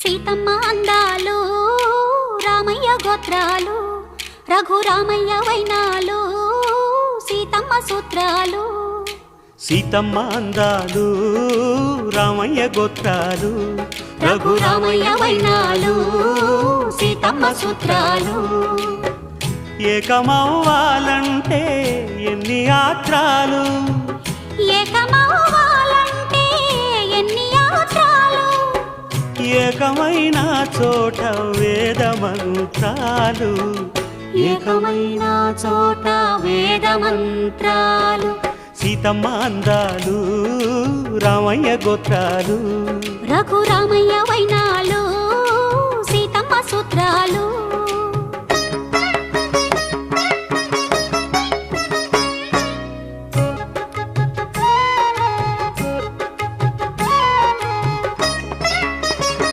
సీతమ్మ అందాలు రామయ్య గోత్రాలు రఘురామయ్య వైనాలు సీతమ్మ సూత్రాలు. సీతమ్మ అందాలు రామయ్య గోత్రాలు రఘురామయ్య వైనాలు సీతమ్మ సూత్రాలు. ఏకమవ్వాలంటే ఎన్ని యాత్రాలు, ఏకమవ్వాలంటే ఎన్ని యాత్రాలు, ఏకమైన చోట వేద మంత్రాలు, ఏకమైన చోట వేద మంత్రాలు. సీతమ్మ అందాలు రామయ్య గోత్రాలు రఘురామయ్య వైనా